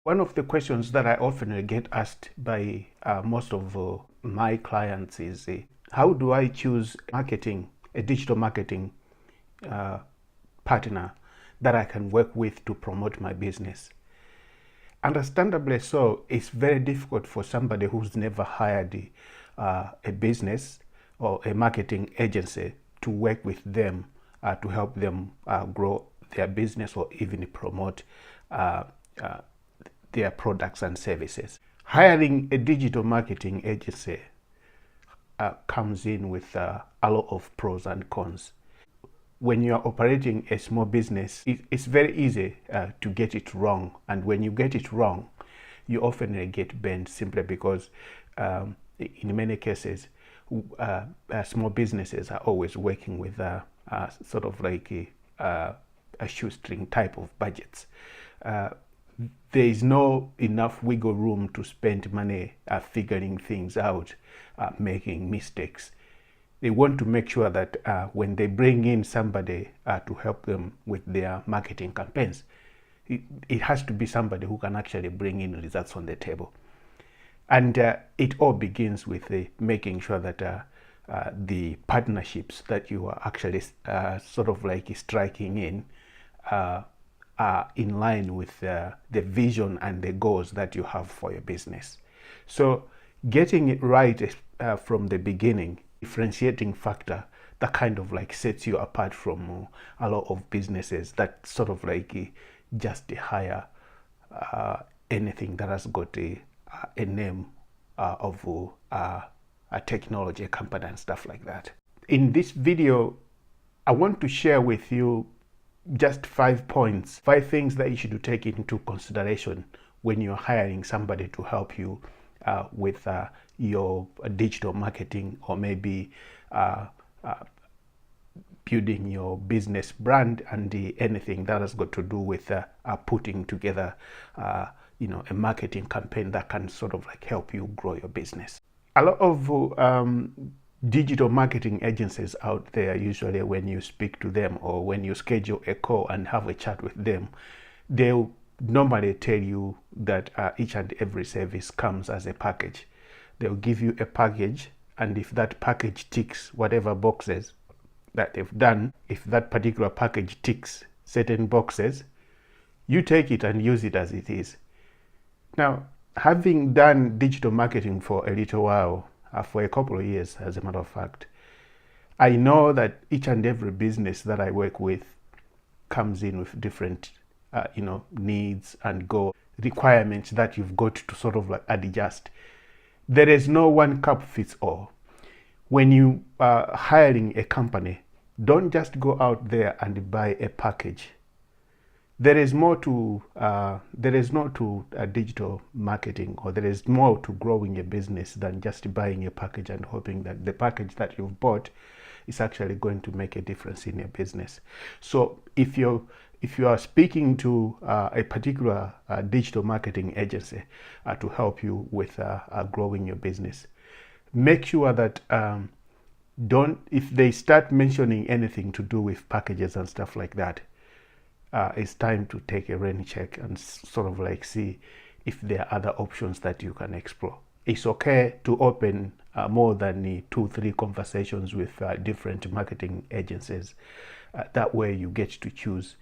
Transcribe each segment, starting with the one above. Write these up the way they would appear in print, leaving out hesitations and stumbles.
One of the questions that I often get asked by most of my clients is, how do I choose a digital marketing partner that I can work with to promote my business? Understandably so, it's very difficult for somebody who's never hired a business or a marketing agency to work with them to help them grow their business or even promote their products and services. Hiring a digital marketing agency comes in with a lot of pros and cons. When you are operating a small business, it's very easy to get it wrong. And when you get it wrong, you often get burned simply because in many cases, small businesses are always working with sort of like a shoestring type of budgets. There is no enough wiggle room to spend money figuring things out, making mistakes. They want to make sure that when they bring in somebody to help them with their marketing campaigns, it has to be somebody who can actually bring in results on the table. And it all begins with making sure that the partnerships that you are actually sort of like striking in are in line with the vision and the goals that you have for your business. So getting it right from the beginning, differentiating factor that kind of like sets you apart from a lot of businesses that sort of like just hire anything that has got a name of a technology company and stuff like that. In this video, I want to share with you just 5 points, 5 things that you should take into consideration when you're hiring somebody to help you with your digital marketing, or maybe building your business brand and anything that has got to do with putting together a marketing campaign that can sort of like help you grow your business. A lot of digital marketing agencies out there, usually when you speak to them or when you schedule a call and have a chat with them, they'll normally tell you that each and every service comes as a package. They'll give you a package, and if that package ticks whatever boxes that they've done, if that particular package ticks certain boxes, you take it and use it as it is. Now, having done digital marketing for a little while, for a couple of years, as a matter of fact, I know that each and every business that I work with comes in with different, needs and goal requirements that you've got to sort of like adjust. There is no one cup fits all. When you are hiring a company, don't just go out there and buy a package. There is more to digital marketing, or there is more to growing a business than just buying a package and hoping that the package that you've bought is actually going to make a difference in your business. So if you are speaking to a particular digital marketing agency to help you with growing your business, make sure that if they start mentioning anything to do with packages and stuff like that, it's time to take a rain check and sort of like see if there are other options that you can explore. It's okay to open more than 2-3 conversations with different marketing agencies. That way you get to choose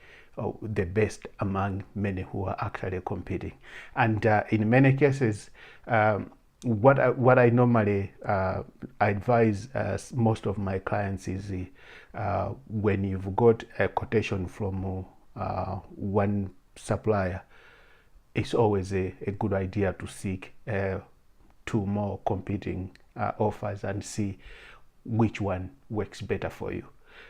the best among many who are actually competing. And in many cases, what I normally advise most of my clients is when you've got a quotation from one supplier, it's always a good idea to seek 2 more competing offers and see which one works better for you.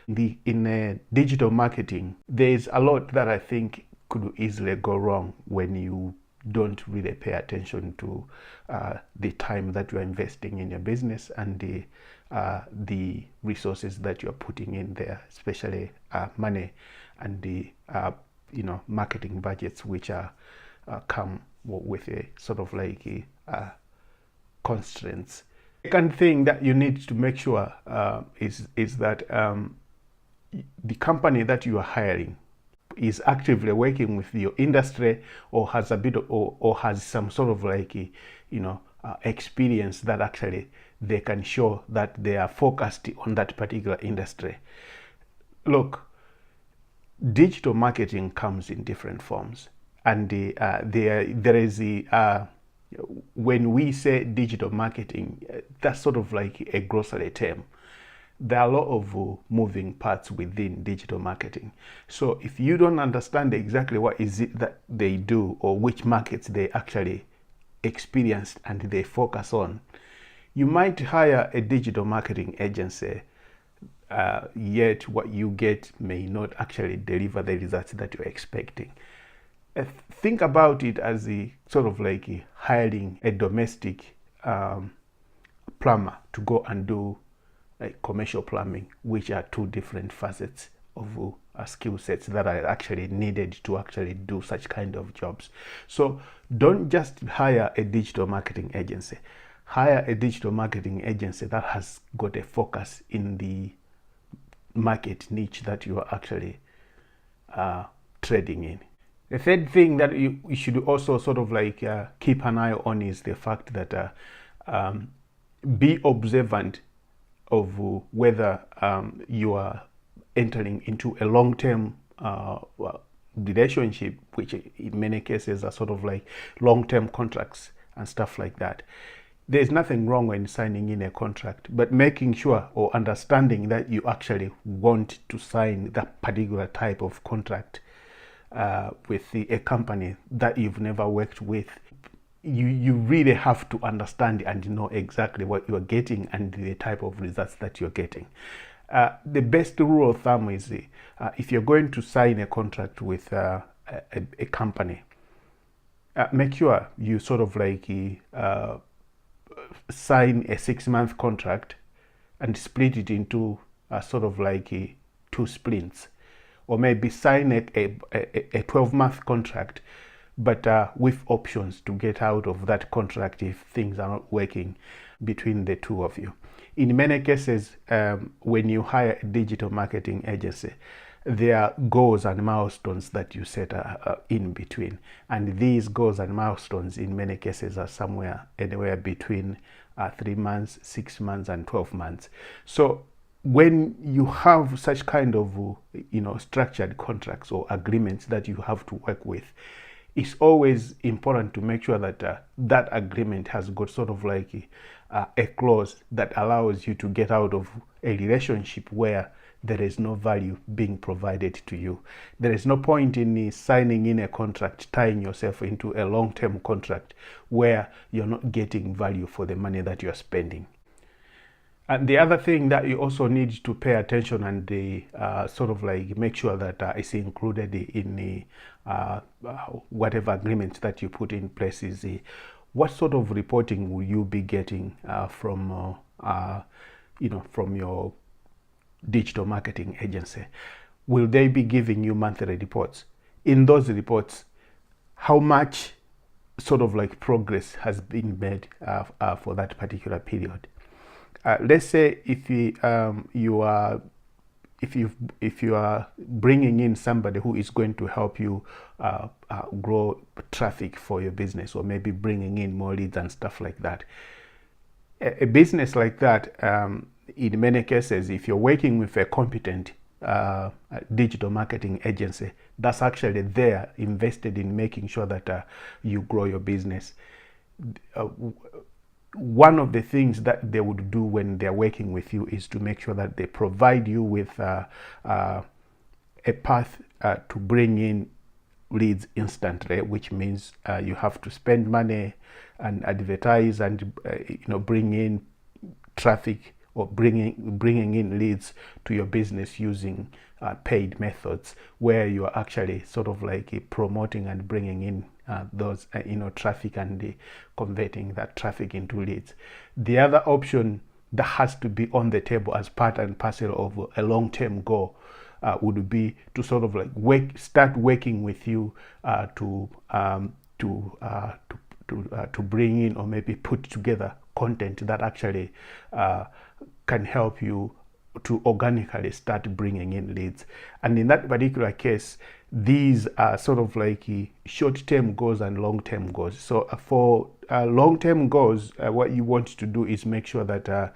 In digital marketing, there's a lot that I think could easily go wrong when you don't really pay attention to the time that you're investing in your business and the resources that you're putting in there, especially money and the marketing budgets, which are come with a sort of like constraints. Second thing that you need to make sure is that the company that you are hiring is actively working with your industry, or has a bit of, or has some sort of like experience that actually they can show that they are focused on that particular industry. Look, digital marketing comes in different forms, and there is when we say digital marketing, that's sort of like a grocery term. There are a lot of moving parts within digital marketing. So if you don't understand exactly what is it that they do, or which markets they actually experience and they focus on, you might hire a digital marketing agency, yet what you get may not actually deliver the results that you're expecting. Think about it as a sort of like hiring a domestic plumber to go and do commercial plumbing, which are two different facets of skill sets that are actually needed to actually do such kind of jobs. So don't just hire a digital marketing agency. Hire a digital marketing agency that has got a focus in the market niche that you are actually trading in. The third thing that you should also sort of like keep an eye on is the fact that be observant of whether you are entering into a long-term relationship, which in many cases are sort of like long-term contracts and stuff like that. There's nothing wrong when signing in a contract, but making sure or understanding that you actually want to sign that particular type of contract with a company that you've never worked with. You really have to understand and know exactly what you're getting and the type of results that you're getting. The best rule of thumb is if you're going to sign a contract with a company, make sure you sort of like sign a 6-month contract and split it into sort of like 2 splints, or maybe sign a 12-month contract, but with options to get out of that contract if things are not working between the two of you. In many cases, when you hire a digital marketing agency, there are goals and milestones that you set in between. And these goals and milestones in many cases are anywhere between 3 months, 6 months, and 12 months. So when you have such kind of structured contracts or agreements that you have to work with, it's always important to make sure that that agreement has got sort of like a clause that allows you to get out of a relationship where there is no value being provided to you. There is no point in signing in a contract, tying yourself into a long-term contract where you're not getting value for the money that you're spending. And the other thing that you also need to pay attention and sort of like make sure that it's included in the whatever agreement that you put in place is what sort of reporting will you be getting from your digital marketing agency. Will they be giving you monthly reports? In those reports, how much sort of like progress has been made for that particular period? Let's say if you are bringing in somebody who is going to help you grow traffic for your business, or maybe bringing in more leads and stuff like that. A business like that, in many cases, if you're working with a competent digital marketing agency that's actually there invested in making sure that you grow your business, one of the things that they would do when they're working with you is to make sure that they provide you with a path to bring in leads instantly, which means you have to spend money and advertise and bring in traffic or bringing in leads to your business using paid methods, where you are actually sort of like promoting and bringing in those traffic and converting that traffic into leads. The other option that has to be on the table as part and parcel of a long-term goal would be to sort of like start working with you to bring in or maybe put together content that actually can help you to organically start bringing in leads. And in that particular case, these are sort of like short-term goals and long-term goals. So for long-term goals, what you want to do is make sure that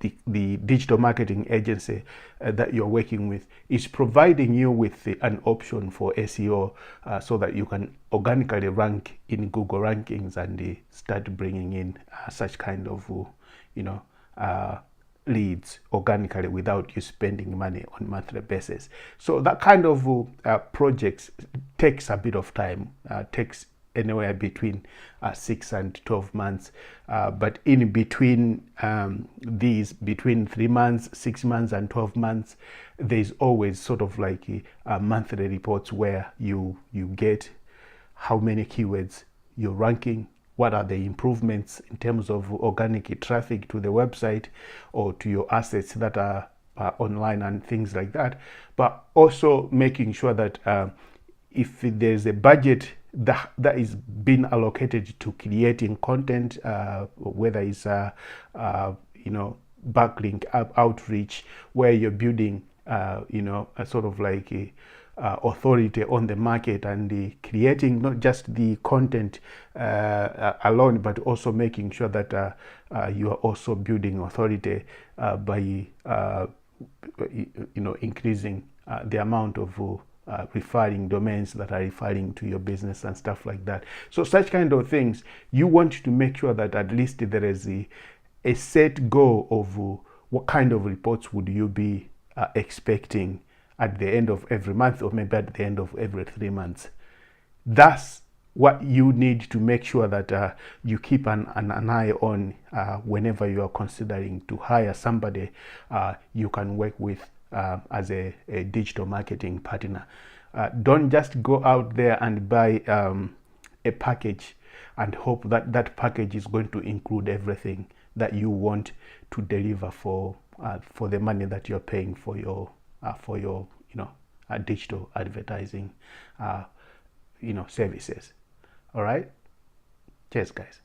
the digital marketing agency that you're working with is providing you with an option for SEO, so that you can organically rank in Google rankings and start bringing in such kind of leads organically without you spending money on monthly basis. So that kind of projects takes a bit of time, takes anywhere between 6 and 12 months, but in between these, between 3 months, 6 months and 12 months, there's always sort of like monthly reports where you get how many keywords you're ranking, what are the improvements in terms of organic traffic to the website or to your assets that are online and things like that. But also making sure that if there's a budget that is being allocated to creating content, whether it's backlink outreach, where you're building a sort of like a authority on the market and creating not just the content alone, but also making sure that you are also building authority by increasing the amount of referring domains that are referring to your business and stuff like that. So such kind of things, you want to make sure that at least there is a set goal of what kind of reports would you be expecting at the end of every month, or maybe at the end of every 3 months. That's what you need to make sure that you keep an eye on whenever you are considering to hire somebody you can work with as a digital marketing partner. Don't just go out there and buy a package and hope that that package is going to include everything that you want to deliver for the money that you're paying for your digital advertising services. All right, cheers guys.